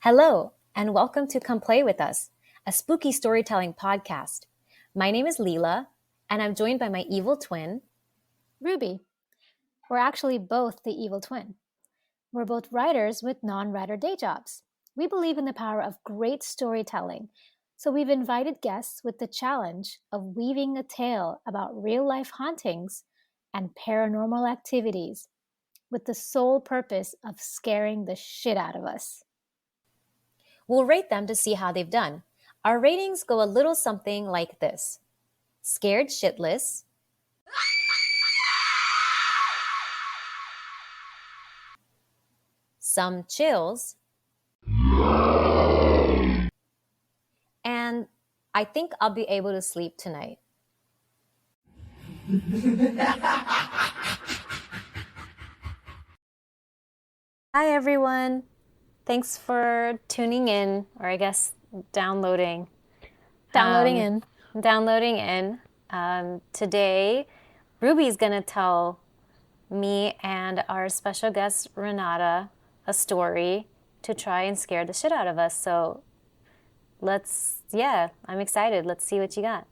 Hello, and welcome to Come Play With Us, a spooky storytelling podcast. My name is Leela, and I'm joined by my evil twin, Ruby. We're actually both the evil twin. We're both writers with non-writer day jobs. We believe in the power of great storytelling, so we've invited guests with the challenge of weaving a tale about real-life hauntings and paranormal activities with the sole purpose of scaring the shit out of us. We'll rate them to see how they've done. Our ratings go a little something like this: scared shitless, some chills, and I think I'll be able to sleep tonight. Hi, everyone. Thanks for tuning in, or I guess downloading. Downloading in. Downloading in. Today, Ruby's going to tell me and our special guest, Renata, a story to try and scare the shit out of us. So I'm excited. Let's see what you got.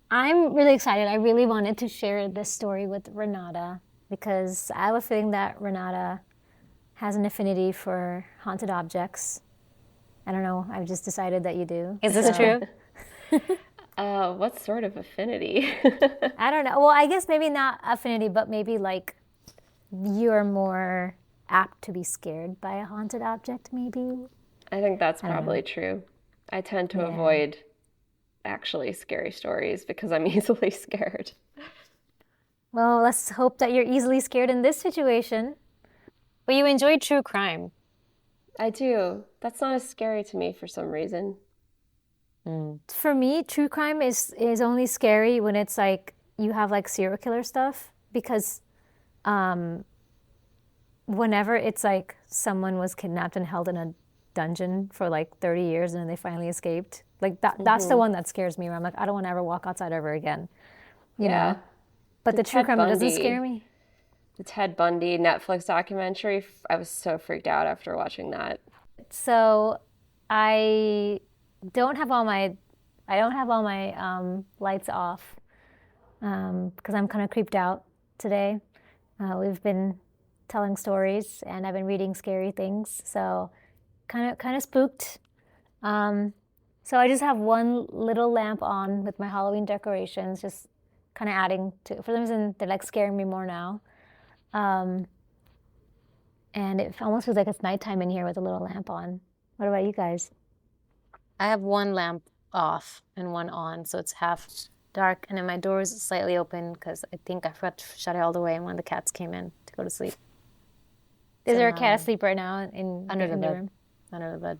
I'm really excited. I really wanted to share this story with Renata because I have a feeling that Renata has an affinity for haunted objects. I don't know. I've just decided that you do. Is this true? What sort of affinity? I don't know. Well, I guess maybe not affinity, but maybe like you're more apt to be scared by a haunted object, maybe. I think that's probably true. I tend to avoid actually scary stories because I'm easily scared. Well, let's hope that you're easily scared in this situation. But you enjoy true crime. I do. That's not as scary to me for some reason. For me, true crime is only scary when it's like you have like serial killer stuff because whenever it's like someone was kidnapped and held in a dungeon for like 30 years and then they finally escaped, like that's the one that scares me where I'm like, I don't want to ever walk outside ever again. You know? But the true crime doesn't scare me. The Ted Bundy Netflix documentary, I was so freaked out after watching that. So I don't have all my lights off because I'm kind of creeped out today. We've been telling stories and I've been reading scary things, so kind of spooked. So I just have one little lamp on with my Halloween decorations, just kind of adding to. For some reason, they're like scaring me more now. And it almost feels like it's nighttime in here with a little lamp on. What about you guys? I have one lamp off and one on, so it's half dark, and then my door is slightly open because I think I forgot to shut it all the way, and one of the cats came in to go to sleep. Is there a cat asleep right now under the bed? room? Under the bed.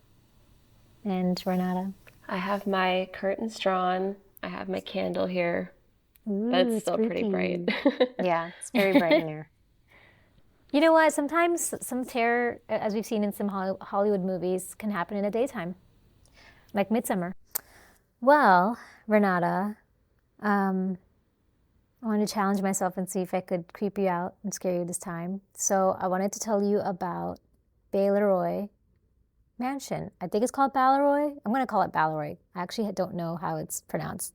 And Renata? I have my curtains drawn. I have my candle here. Ooh, but it's still spooky. pretty bright. Yeah, it's very bright in here. You know what? Sometimes some terror, as we've seen in some Hollywood movies, can happen in the daytime, like Midsommar. Well, Renata, I wanted to challenge myself and see if I could creep you out and scare you this time. So I wanted to tell you about Baleroy Mansion. I think it's called Baleroy. I'm going to call it Baleroy. I actually don't know how it's pronounced.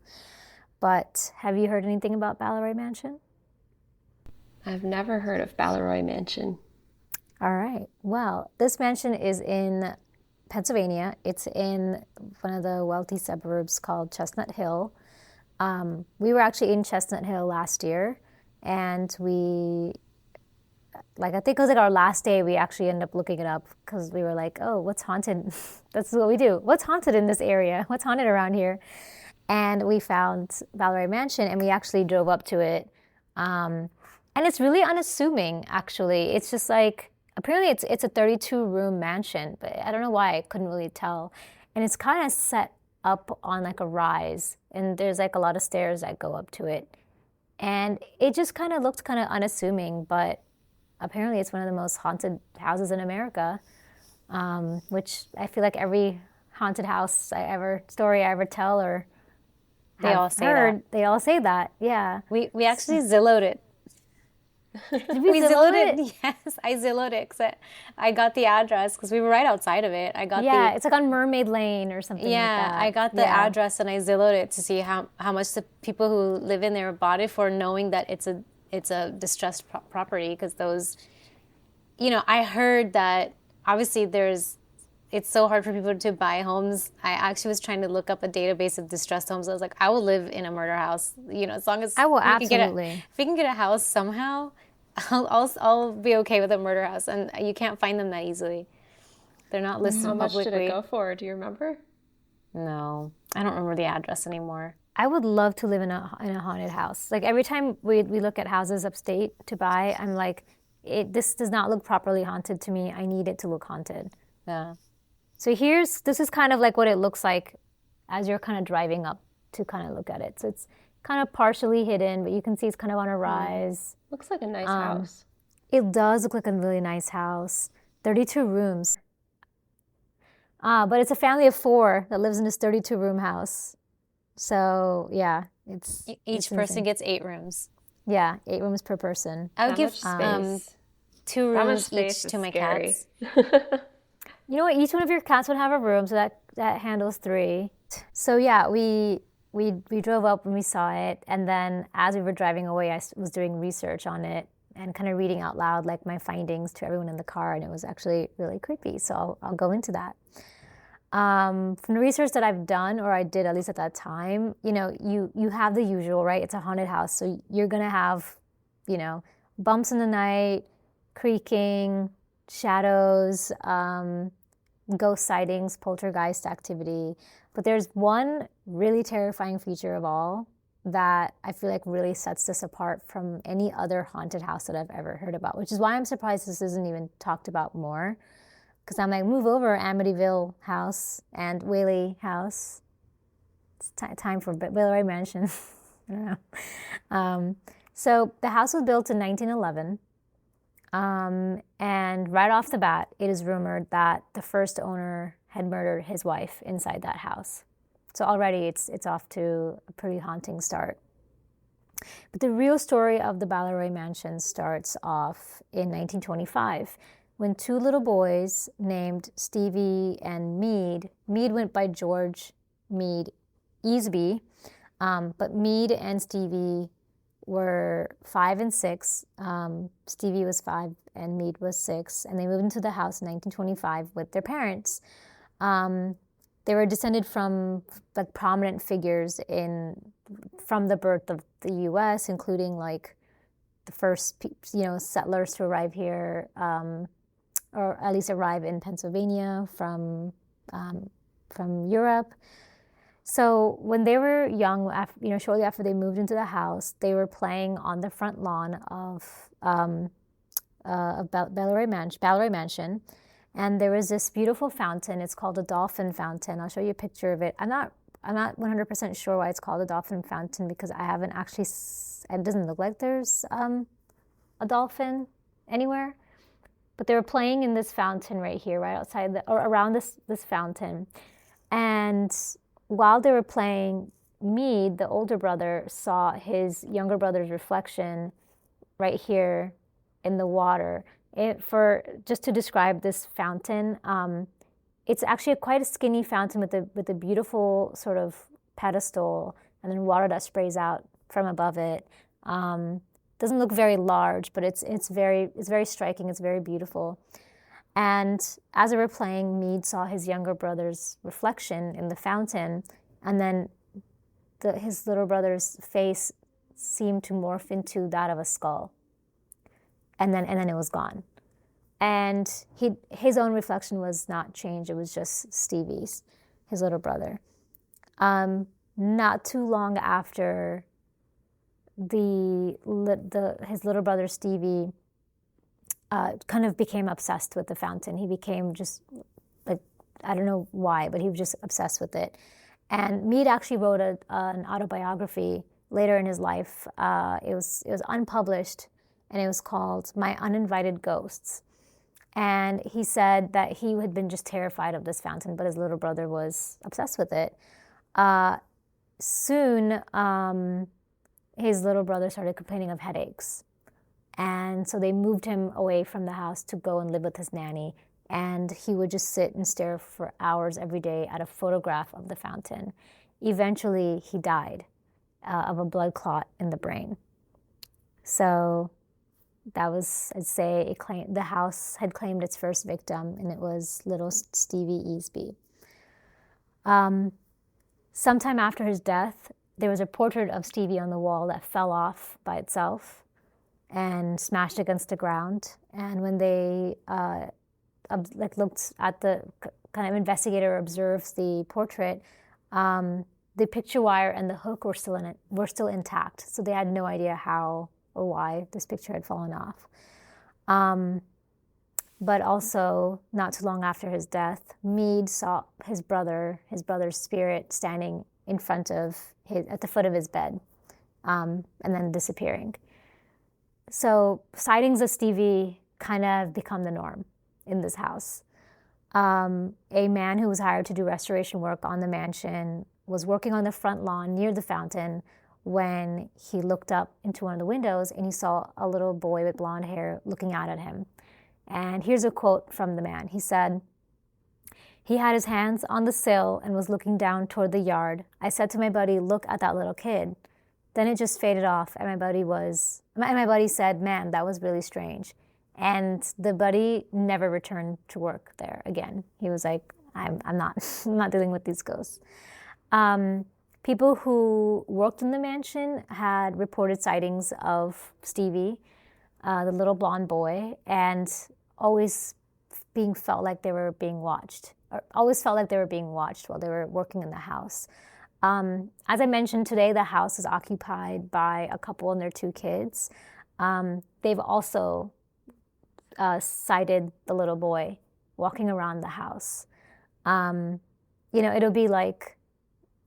But have you heard anything about Baleroy Mansion? I've never heard of Baleroy Mansion. All right. Well, this mansion is in Pennsylvania. It's in one of the wealthy suburbs called Chestnut Hill. We were actually in Chestnut Hill last year, and I think it was like our last day, we actually ended up looking it up because we were like, oh, what's haunted? That's what we do. What's haunted in this area? What's haunted around here? And we found Baleroy Mansion, and we actually drove up to it. And it's really unassuming, actually. It's just like, apparently it's a 32-room mansion, but I don't know why, I couldn't really tell. And it's kind of set up on like a rise, and there's like a lot of stairs that go up to it. And it just kind of looked kind of unassuming, but apparently it's one of the most haunted houses in America, which I feel like every haunted house story I ever tell or They all say that. They all say that, yeah. We actually Zillowed it. Did we Zillow it? Yes, I Zillowed it 'cause I got the address because we were right outside of it. I got Yeah, it's like on Mermaid Lane or something like that. I got the address and I Zillowed it to see how much the people who live in there bought it for, knowing that it's a distressed property, because those, I heard that obviously it's so hard for people to buy homes. I actually was trying to look up a database of distressed homes. I was like, I will live in a murder house, as long as I will we absolutely. if we can get a house somehow, I'll be okay with a murder house. And you can't find them that easily. They're not listed How much publicly. did it go for? Do you remember? No, I don't remember the address anymore. I would love to live in a haunted house. Like every time we look at houses upstate to buy, I'm like, this does not look properly haunted to me. I need it to look haunted. Yeah. So this is kind of like what it looks like as you're kind of driving up to kind of look at it. So it's kind of partially hidden, but you can see it's kind of on a rise. Looks like a nice house. It does look like a really nice house. 32 rooms. But it's a family of 4 that lives in this 32-room house. So yeah, each person gets 8 rooms. Yeah, 8 rooms per person. I would give 2 rooms each to my cats. You know what? Each one of your cats would have a room, so that handles 3. So yeah, we drove up when we saw it, and then as we were driving away, I was doing research on it and kind of reading out loud like my findings to everyone in the car, and it was actually really creepy. So I'll go into that. From the research that I've done, or I did at least at that time, you have the usual, right? It's a haunted house, so you're gonna have, bumps in the night, creaking, shadows, ghost sightings, poltergeist activity. But there's one really terrifying feature of all that I feel like really sets this apart from any other haunted house that I've ever heard about, which is why I'm surprised this isn't even talked about more. Because I'm like, move over Amityville House and Whaley House. It's time for Baleroy Mansion. I don't know. So the house was built in 1911. And right off the bat, it is rumored that the first owner had murdered his wife inside that house. So already it's off to a pretty haunting start. But the real story of the Baleroy Mansion starts off in 1925 when 2 little boys named Stevie and Mead went by George Mead Easby, but Mead and Stevie were 5 and 6. Stevie was 5 and Mead was 6, and they moved into the house in 1925 with their parents. They were descended from like prominent figures from the birth of the U.S., including like the first settlers to arrive here, or at least arrive in Pennsylvania from Europe. So when they were young, shortly after they moved into the house, they were playing on the front lawn of Baleroy Mansion, and there was this beautiful fountain. It's called a dolphin fountain. I'll show you a picture of it. I'm not 100% sure why it's called a dolphin fountain, because I haven't actually. It doesn't look like there's a dolphin anywhere. But they were playing in this fountain right here, right outside or around this fountain, and while they were playing, Mead, the older brother, saw his younger brother's reflection right here in the water. Just to describe this fountain, it's actually quite a skinny fountain with a beautiful sort of pedestal, and then water that sprays out from above it. Doesn't look very large, but it's very striking. It's very beautiful. And as they were playing, Mead saw his younger brother's reflection in the fountain, and then his little brother's face seemed to morph into that of a skull. And then it was gone. And his own reflection was not changed. It was just Stevie's, his little brother. Not too long after, his little brother Stevie kind of became obsessed with the fountain. He became just like, I don't know why, but he was just obsessed with it. And Mead actually wrote an autobiography later in his life. It was unpublished, and it was called My Uninvited Ghosts. And he said that he had been just terrified of this fountain, but his little brother was obsessed with it. Soon, his little brother started complaining of headaches. And so they moved him away from the house to go and live with his nanny. And he would just sit and stare for hours every day at a photograph of the fountain. Eventually, he died of a blood clot in the brain. So that was, I'd say, the house had claimed its first victim, and it was little Stevie Easby. Sometime after his death, there was a portrait of Stevie on the wall that fell off by itself and smashed against the ground. And when they looked at the kind of investigator observes the portrait, the picture wire and the hook were still intact. So they had no idea how or why this picture had fallen off. But also, not too long after his death, Mead saw his brother's spirit standing in front of at the foot of his bed, and then disappearing. So sightings of Stevie kind of become the norm in this house. A man who was hired to do restoration work on the mansion was working on the front lawn near the fountain when he looked up into one of the windows and he saw a little boy with blonde hair looking out at him. And here's a quote from the man. He said, "He had his hands on the sill and was looking down toward the yard. I said to my buddy, 'Look at that little kid.' Then it just faded off, and my buddy said, 'Man, that was really strange.' And the buddy never returned to work there again. He was like, I'm not I'm not dealing with these ghosts." People who worked in the mansion had reported sightings of Stevie, the little blonde boy, and always felt like they were being watched while they were working in the house. As I mentioned today, the house is occupied by a couple and their 2 kids. They've also sighted the little boy walking around the house. It'll be like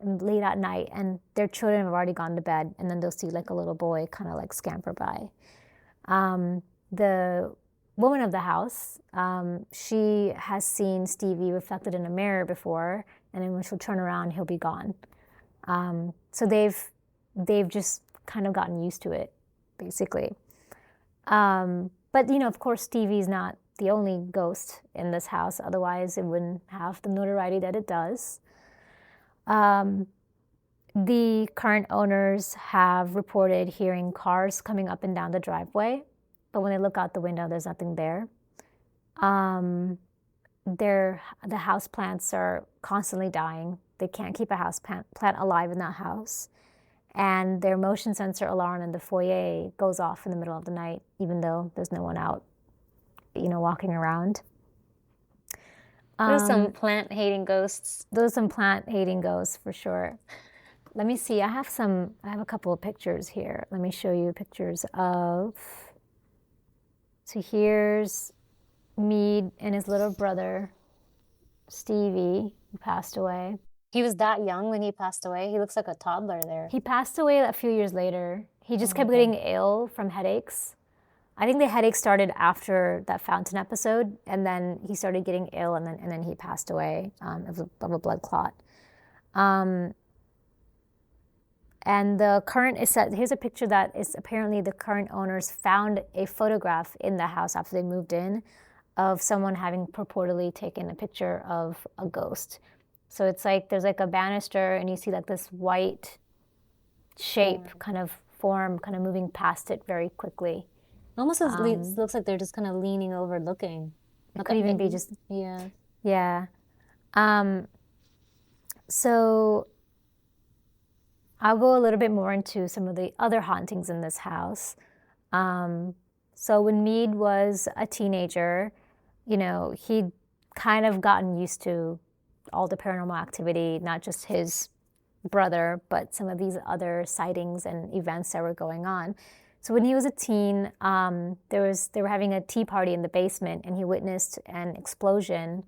late at night and their children have already gone to bed, and then they'll see like a little boy kind of like scamper by. The woman of the house, she has seen Stevie reflected in a mirror before, and then when she'll turn around, he'll be gone. So they've just kind of gotten used to it, basically. But of course, Stevie's not the only ghost in this house. Otherwise, it wouldn't have the notoriety that it does. The current owners have reported hearing cars coming up and down the driveway, but when they look out the window, there's nothing there. The house plants are constantly dying. They can't keep a house plant alive in that house. And their motion sensor alarm in the foyer goes off in the middle of the night, even though there's no one out, walking around. Those are some plant-hating ghosts. Those are some plant-hating ghosts for sure. Let me see. I have a couple of pictures here. Let me show you pictures of. So here's Mead and his little brother, Stevie, who passed away. He was that young when he passed away? He looks like a toddler there. He passed away a few years later. He just kept getting ill from headaches. I think the headache started after that fountain episode, and then he started getting ill, and then he passed away of a blood clot. And the current is set. Here's a picture that is apparently the current owners found a photograph in the house after they moved in of someone having purportedly taken a picture of a ghost. So it's like there's like a banister, and you see like this white shape kind of form kind of moving past it very quickly. Almost looks like they're just kind of leaning over looking. It could even be just... Yeah. Yeah. So I'll go a little bit more into some of the other hauntings in this house. So when Mead was a teenager, he'd kind of gotten used to all the paranormal activity, not just his brother, but some of these other sightings and events that were going on. So when he was a teen, they were having a tea party in the basement, and he witnessed an explosion,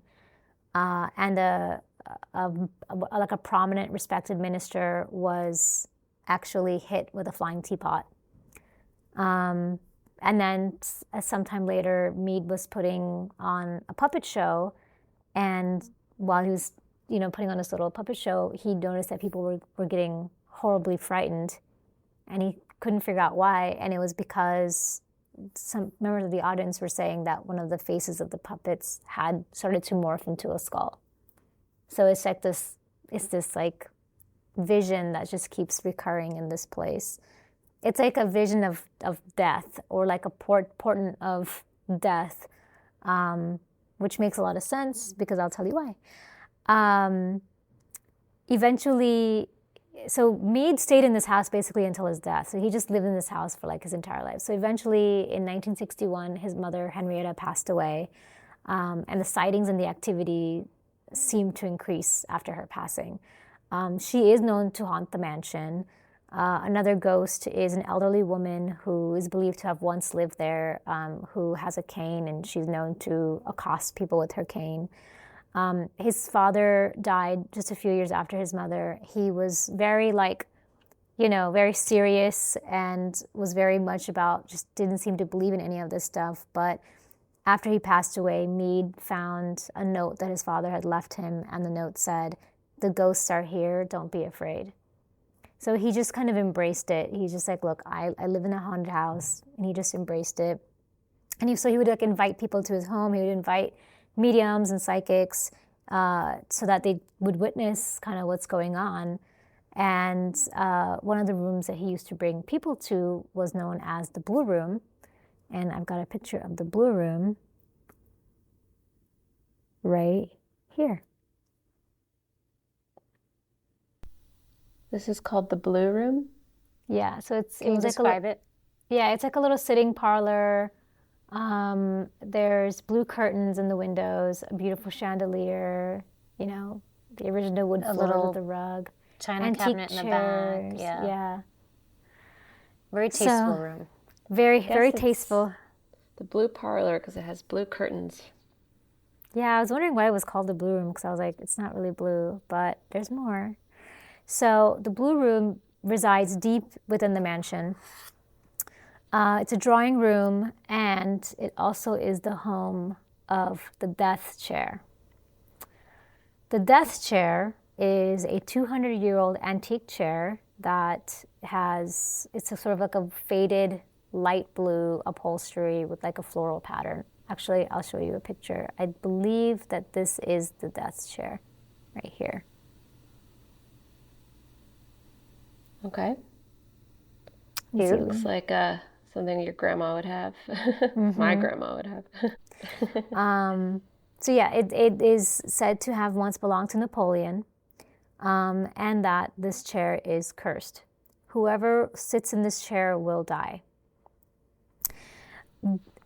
and a prominent, respected minister was actually hit with a flying teapot. And then sometime later, Mead was putting on a puppet show, and while he was, putting on this little puppet show, he noticed that people were getting horribly frightened, and he couldn't figure out why, and it was because some members of the audience were saying that one of the faces of the puppets had started to morph into a skull. So it's like this like vision that just keeps recurring in this place. It's like a vision of death, or like a portent of death, which makes a lot of sense because I'll tell you why. Eventually, so Mead stayed in this house basically until his death. So he just lived in this house for like his entire life. So eventually in 1961, his mother, Henrietta, passed away. And the sightings and the activity seemed to increase after her passing. She is known to haunt the mansion. Another ghost is an elderly woman who is believed to have once lived there, who has a cane, and she's known to accost people with her cane. His father died just a few years after his mother. He was very very serious, and was very much about, just didn't seem to believe in any of this stuff. But after he passed away, Mead found a note that his father had left him, and the note said, "The ghosts are here, don't be afraid." So he just kind of embraced it. He's just like, look, I live in a haunted house, and he just embraced it. And so he would like invite people to his home. He would invite mediums and psychics so that they would witness kind of what's going on. And one of the rooms that he used to bring people to was known as the Blue Room. And I've got a picture of the Blue Room right here. This is called the Blue Room? Yeah, so Can you describe it? Yeah, it's like a little sitting parlor. There's blue curtains in the windows, a beautiful chandelier, the original wood floor with the rug. China antique cabinet in the back. chairs, Yeah. Very tasteful room. Very tasteful. The blue parlor, because it has blue curtains. Yeah, I was wondering why it was called the Blue Room, because I was like, it's not really blue, but there's more. So the Blue Room resides deep within the mansion. It's a drawing room, and it also is the home of the Death Chair. The Death Chair is a 200-year-old antique chair that it's a sort of like a faded light blue upholstery with like a floral pattern. Actually, I'll show you a picture. I believe that this is the Death Chair right here. Okay. It looks like something your grandma would have. My grandma would have. So yeah, it is said to have once belonged to Napoleon, and that this chair is cursed. Whoever sits in this chair will die.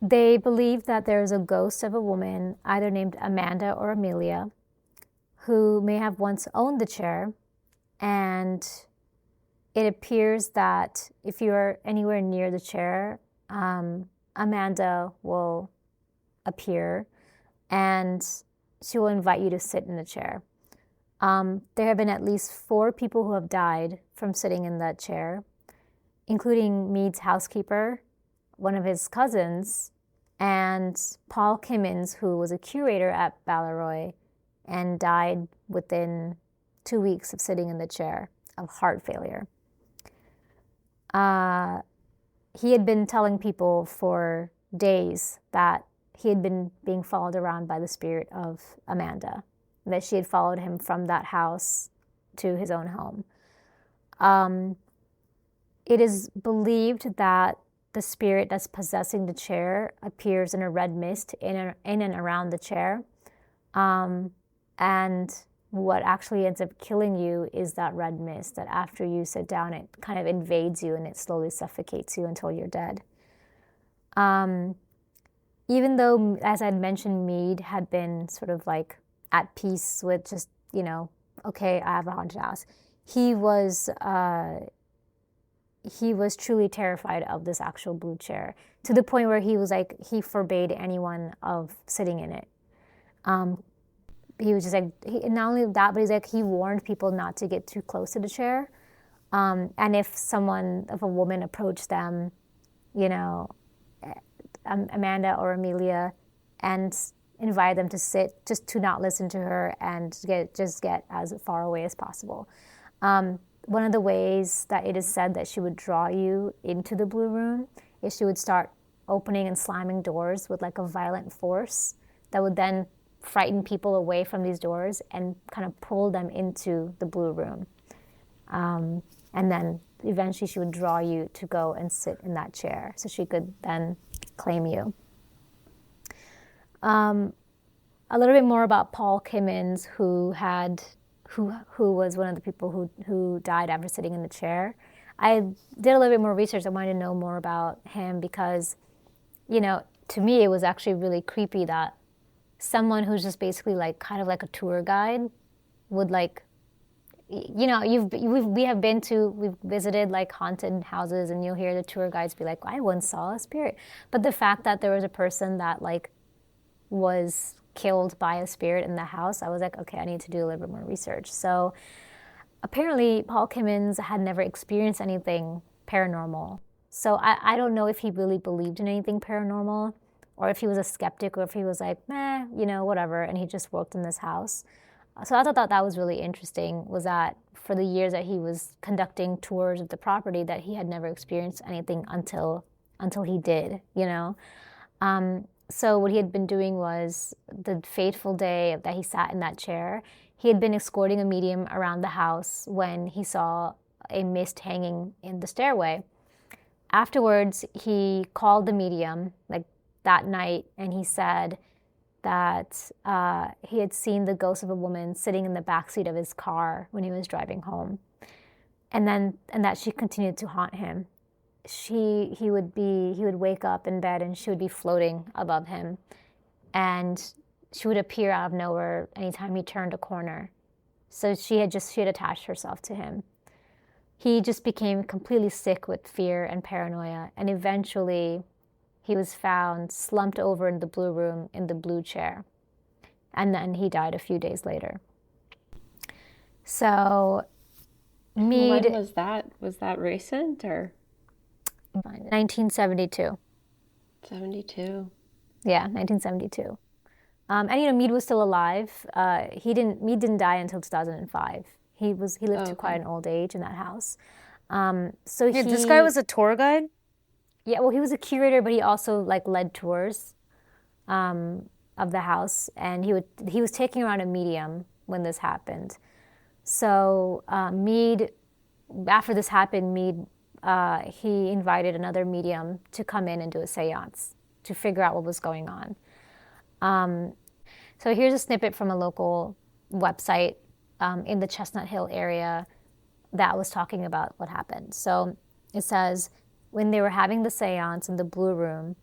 They believe that there is a ghost of a woman, either named Amanda or Amelia, who may have once owned the chair, and it appears that if you are anywhere near the chair, Amanda will appear, and she will invite you to sit in the chair. There have been at least 4 people who have died from sitting in that chair, including Mead's housekeeper, one of his cousins, and Paul Kimmins, who was a curator at Baleroy and died within 2 weeks of sitting in the chair of heart failure. He had been telling people for days that he had been being followed around by the spirit of Amanda, that she had followed him from that house to his own home. It is believed that the spirit that's possessing the chair appears in a red mist in and around the chair. And what actually ends up killing you is that red mist, that after you sit down, it kind of invades you and it slowly suffocates you until you're dead. Even though, as I'd mentioned, Mead had been sort of like at peace with just, okay, I have a haunted house, he was truly terrified of this actual blue chair, to the point where he was like, he forbade anyone of sitting in it. He was just like, not only that, but he's like, he warned people not to get too close to the chair. And if a woman approached them, Amanda or Amelia, and invited them to sit, just to not listen to her and get as far away as possible. One of the ways that it is said that she would draw you into the Blue Room is she would start opening and slamming doors with like a violent force that would then frighten people away from these doors and kind of pull them into the blue room. And then eventually she would draw you to go and sit in that chair so she could then claim you. A little bit more about Paul Kimmins, who was one of the people who died after sitting in the chair. I did a little bit more research. I wanted to know more about him because, to me, it was actually really creepy that someone who's just basically like kind of like a tour guide would like, we've visited like haunted houses, and you'll hear the tour guides be like, I once saw a spirit. But the fact that there was a person that like was killed by a spirit in the house, I was like, okay, I need to do a little bit more research. So apparently Paul Kimmins had never experienced anything paranormal. So I don't know if he really believed in anything paranormal, or if he was a skeptic, or if he was like, whatever, and he just worked in this house. So I thought that was really interesting, was that for the years that he was conducting tours of the property, that he had never experienced anything until he did, So what he had been doing was, the fateful day that he sat in that chair, he had been escorting a medium around the house when he saw a mist hanging in the stairway. Afterwards, he called the medium, like that night, and he said that he had seen the ghost of a woman sitting in the backseat of his car when he was driving home, and that she continued to haunt him. He would wake up in bed and she would be floating above him, and she would appear out of nowhere anytime he turned a corner. So she had attached herself to him. He just became completely sick with fear and paranoia, and eventually he was found slumped over in the blue room in the blue chair, and then he died a few days later. So Mead... When was that? Was that recent or? 1972. 72. Yeah, 1972. And Mead was still alive. Mead didn't die until 2005. He lived to quite an old age in that house. This guy was a tour guide? Yeah, well, he was a curator, but he also like led tours of the house, and he was taking around a medium when this happened. So Mead, after this happened, he invited another medium to come in and do a seance to figure out what was going on. So here's a snippet from a local website in the Chestnut Hill area that was talking about what happened. So it says, when they were having the seance in the blue room,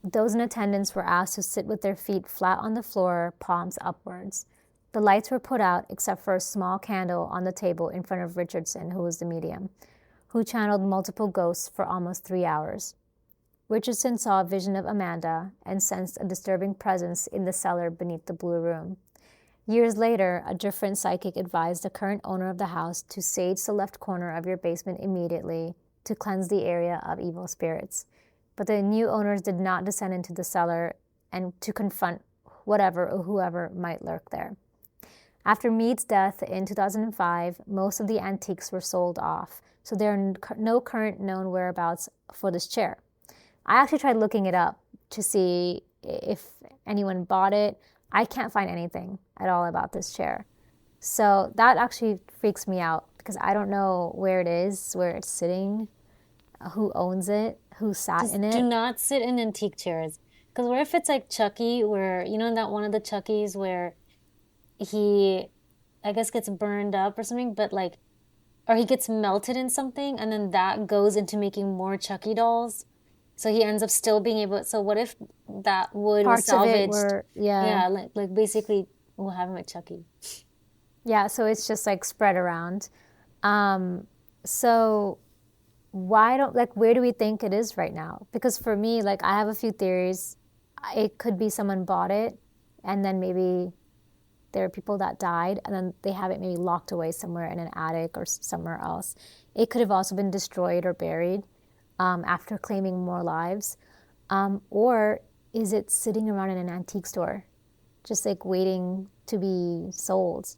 those in attendance were asked to sit with their feet flat on the floor, palms upwards. The lights were put out except for a small candle on the table in front of Richardson, who was the medium, who channeled multiple ghosts for almost 3 hours. Richardson saw a vision of Amanda and sensed a disturbing presence in the cellar beneath the blue room. Years later, a different psychic advised the current owner of the house to sage the left corner of your basement immediately to cleanse the area of evil spirits. But the new owners did not descend into the cellar and to confront whatever or whoever might lurk there. After Mead's death in 2005, most of the antiques were sold off, so there are no current known whereabouts for this chair. I actually tried looking it up to see if anyone bought it. I can't find anything at all about this chair. So that actually freaks me out because I don't know where it is, where it's sitting, who owns it, who sat in it. Do not sit in antique chairs. Because what if it's like Chucky, where, that one of the Chuckies where he, I guess, gets burned up or something, but or he gets melted in something, and then that goes into making more Chucky dolls. So he ends up still being able. So what if that wood was salvaged? Like basically, we'll have him at Chucky. Yeah, so it's just spread around. So where do we think it is right now? Because for me, I have a few theories. It could be someone bought it, and then maybe there are people that died, and then they have it maybe locked away somewhere in an attic or somewhere else. It could have also been destroyed or buried after claiming more lives. Or is it sitting around in an antique store, just waiting to be sold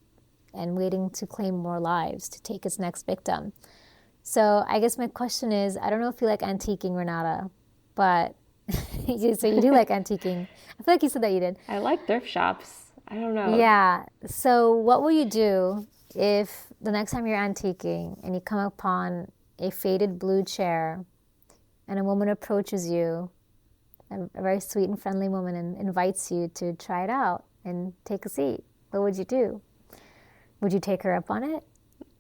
and waiting to claim more lives to take its next victim? So I guess my question is, I don't know if you like antiquing, Renata, But so you do like antiquing. I feel like you said that you did. I like thrift shops. I don't know. Yeah. So what will you do if the next time you're antiquing and you come upon a faded blue chair and a woman approaches you, a very sweet and friendly woman, and invites you to try it out and take a seat? What would you do? Would you take her up on it?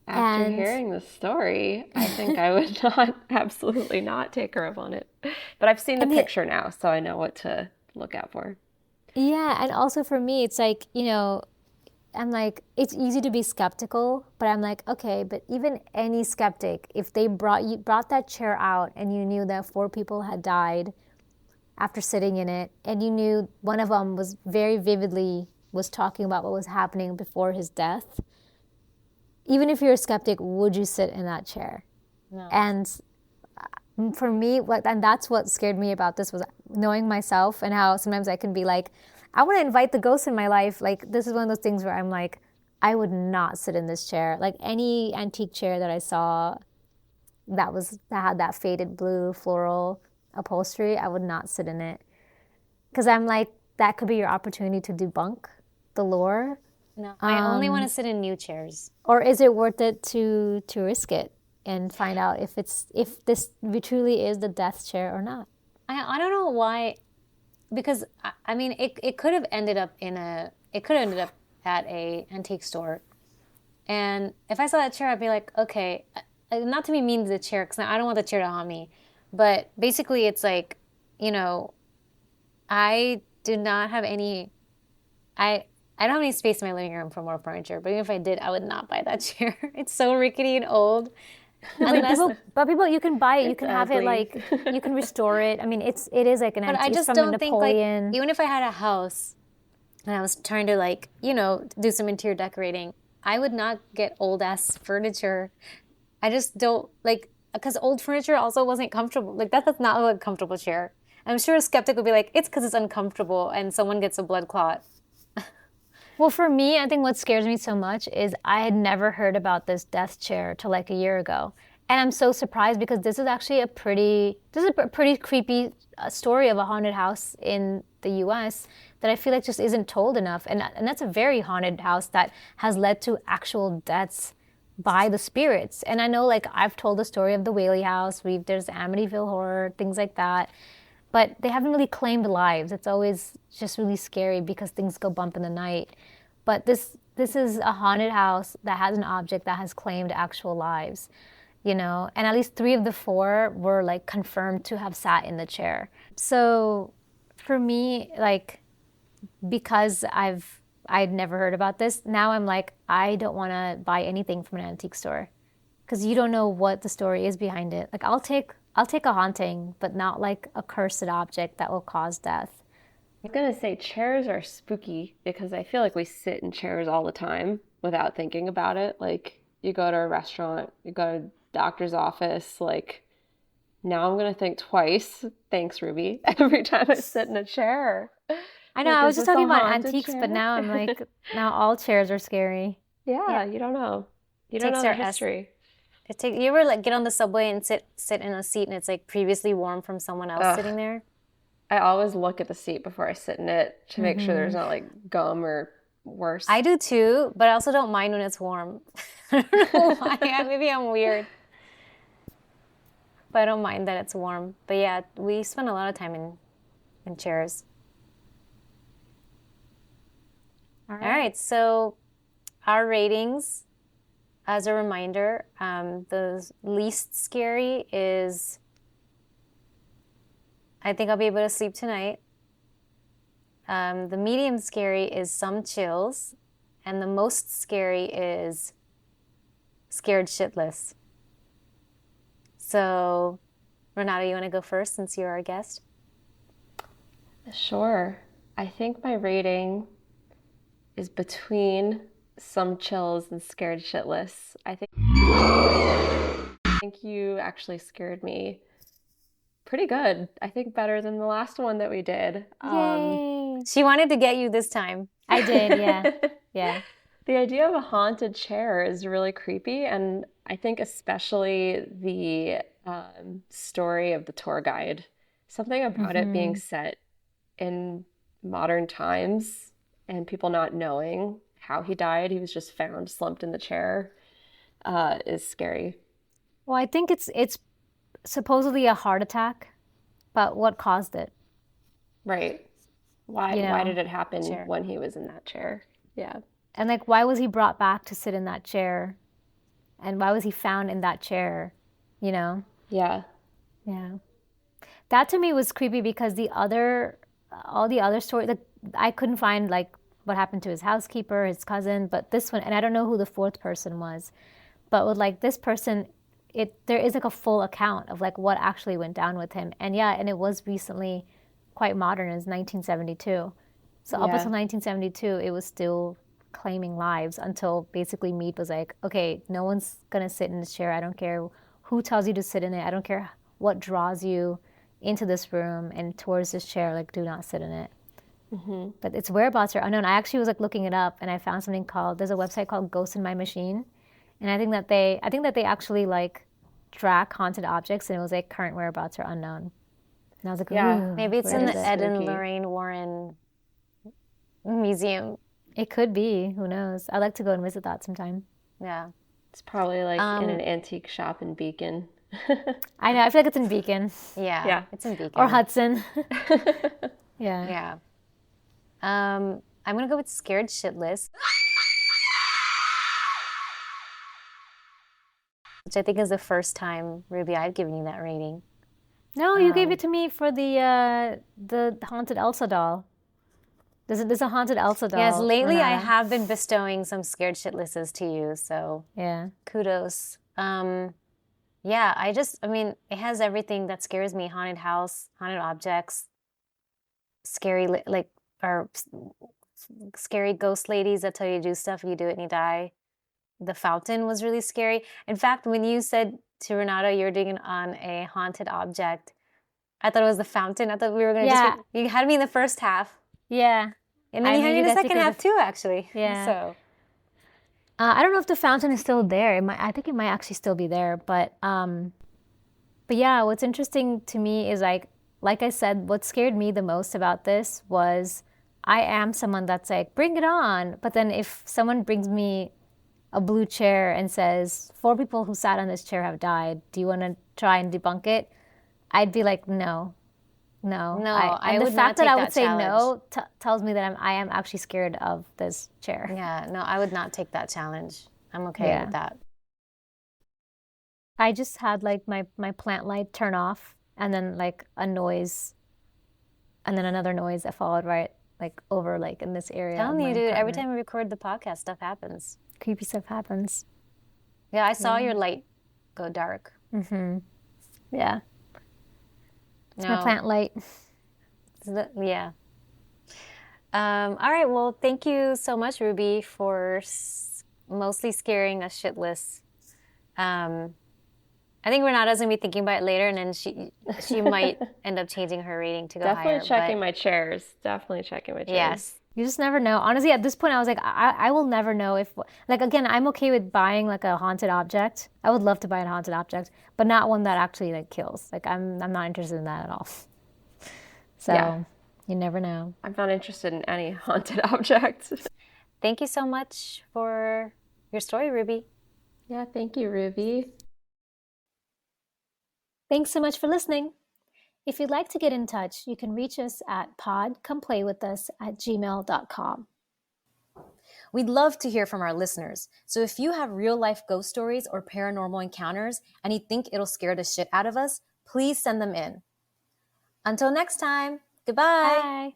After hearing the story, I think I would not, absolutely not take her up on it. But I've seen the picture now, so I know what to look out for. Yeah, and also for me, it's like, I'm like, it's easy to be skeptical, but I'm like, okay, but even any skeptic, if they brought that chair out and you knew that 4 people had died after sitting in it, and you knew one of them was very vividly was talking about what was happening before his death, even if you're a skeptic, would you sit in that chair? No. And for me, and that's what scared me about this, was knowing myself and how sometimes I can be like, I want to invite the ghosts in my life. Like, this is one of those things where I'm like, I would not sit in this chair. Like, any antique chair that I saw that had that faded blue floral upholstery, I would not sit in it. Because I'm like, that could be your opportunity to debunk the lore. No, I only want to sit in new chairs. Or is it worth it to risk it and find out if this truly is the death chair or not? I don't know why, because I mean it could have ended up at a antique store, and if I saw that chair, I'd be like, okay, not to be mean to the chair, because I don't want the chair to haunt me, but basically it's like, I do not have any. I don't have any space in my living room for more furniture, but even if I did, I would not buy that chair. It's so rickety and old. But people, you can buy it. You can have ugly. it, like, you can restore it. I mean, it is like an antique. But I just from don't think, like, Napoleon. even if I had a house and I was trying to, like, do some interior decorating, I would not get old ass furniture. I just don't, like, because old furniture also wasn't comfortable. Like, that's not a comfortable chair. I'm sure a skeptic would be like, it's because it's uncomfortable and someone gets a blood clot. Well, for me, I think what scares me so much is I had never heard about this death chair till like a year ago. And I'm so surprised because this is actually a pretty creepy story of a haunted house in the US that I feel like just isn't told enough. And that's a very haunted house that has led to actual deaths by the spirits. And I know, like, I've told the story of the Whaley House, there's Amityville Horror, things like that. But they haven't really claimed lives. It's always just really scary because things go bump in the night. But this is a haunted house that has an object that has claimed actual lives, And at least 3 of the 4 were, like, confirmed to have sat in the chair. So for me, like, because I'd never heard about this, now I'm like, I don't want to buy anything from an antique store because you don't know what the story is behind it. Like, I'll take a haunting, but not like a cursed object that will cause death. I'm going to say chairs are spooky because I feel like we sit in chairs all the time without thinking about it. Like, you go to a restaurant, you go to a doctor's office, like, now I'm going to think twice, thanks, Ruby, every time I sit in a chair. I know, Like, I was is just this a talking about haunted antiques, chair? but now I'm like, now all chairs are scary. Yeah, you don't know. You don't know the history. You ever, like, get on the subway and sit in a seat and it's, like, previously warm from someone else sitting there? I always look at the seat before I sit in it to make sure there's not, like, gum or worse. I do too, but I also don't mind when it's warm. I don't know why. Maybe I'm weird. But I don't mind that it's warm. But yeah, we spend a lot of time in chairs. All right, so our ratings, as a reminder, the least scary is, I think I'll be able to sleep tonight. The medium scary is some chills. And the most scary is scared shitless. So, Renata, you want to go first since you're our guest? Sure. I think my rating is between some chills and scared shitless. I think you actually scared me pretty good. I think better than the last one that we did. Yay! She wanted to get you this time. I did, yeah. Yeah. The idea of a haunted chair is really creepy, and I think especially the story of the tour guide Something about it being set in modern times and people not knowing how he died, he was just found slumped in the chair, is scary. Well, I think it's supposedly a heart attack, but what caused it? Right. Why You why know? did it happen Sure. when he was in that chair? Yeah. And like, why was he brought back to sit in that chair? And why was he found in that chair? You know? Yeah. Yeah. That to me was creepy because all the other stories, like, I couldn't find like what happened to his housekeeper, his cousin, but this one, and I don't know who the fourth person was, but with like this person, there is like a full account of like what actually went down with him, and yeah, and it was recently quite modern. It was 1972, so up Yeah. until 1972, it was still claiming lives until basically Mead was like, okay, no one's gonna sit in this chair. I don't care who tells you to sit in it. I don't care what draws you into this room and towards this chair. Like, do not sit in it. But its whereabouts are unknown. I actually was like looking it up, and I found something called. There's a website called Ghost in My Machine, and I think that they actually like track haunted objects, and it was like current whereabouts are unknown. And I was like, Yeah. ooh, Maybe it's where in is the it? Ed and Spooky. Lorraine Warren Museum. It could be. Who knows? I'd like to go and visit that sometime. Yeah. It's probably like in an antique shop in Beacon. I know. I feel like it's in Beacon Yeah. Yeah. It's in Beacon. or Hudson. Yeah. Yeah. I'm gonna go with scared shitless, which I think is the first time, Ruby, I've given you that rating. No, you gave it to me for the haunted Elsa doll. There's a haunted Elsa doll. Yes, lately I Renata. have been bestowing some scared shitlisses to you, so Yeah. kudos. Yeah, I mean, it has everything that scares me: haunted house, haunted objects, scary or scary ghost ladies that tell you to do stuff, you do it and you die. The fountain was really scary. In fact, when you said to Renata you're doing it on a haunted object, I thought it was the fountain. I thought we were gonna Yeah. you had me in the first half, Yeah. and then I you had made me in you the guys think second it was half too, actually. Yeah. So I don't know if the fountain is still there. I think it might actually still be there. But yeah, what's interesting to me is like I said, what scared me the most about this was I am someone that's like, bring it on. But then if someone brings me a blue chair and says, 4 people who sat on this chair have died, do you want to try and debunk it? I'd be like, no. no, I And the would fact not that take I that would say challenge. no tells me that I am actually scared of this chair. Yeah, no, I would not take that challenge. I'm okay Yeah. with that. I just had like my plant light turn off and then like a noise and then another noise that followed right like over like in this area. Telling of you, my dude, every apartment. time we record the podcast, stuff happens. Creepy stuff happens. Yeah, I saw your light go dark. Yeah. It's my No. plant light. Yeah. All right. Well, thank you so much, Ruby, for mostly scaring us shitless. I think Renata's gonna be thinking about it later, and then she might end up changing her rating to go Definitely higher. checking but my chairs. Definitely checking my chairs. yes, You just never know. Honestly, at this point, I was like, I will never know if, like, again, I'm okay with buying like a haunted object. I would love to buy a haunted object, but not one that actually like kills. Like, I'm not interested in that at all. So, Yeah. you never know. I'm not interested in any haunted object. thank you so much for your story, Ruby. Yeah, thank you, Ruby. Thanks so much for listening. If you'd like to get in touch, you can reach us at podcomeplaywithus@gmail.com. We'd love to hear from our listeners. So if you have real life ghost stories or paranormal encounters and you think it'll scare the shit out of us, please send them in. Until next time, goodbye. Bye.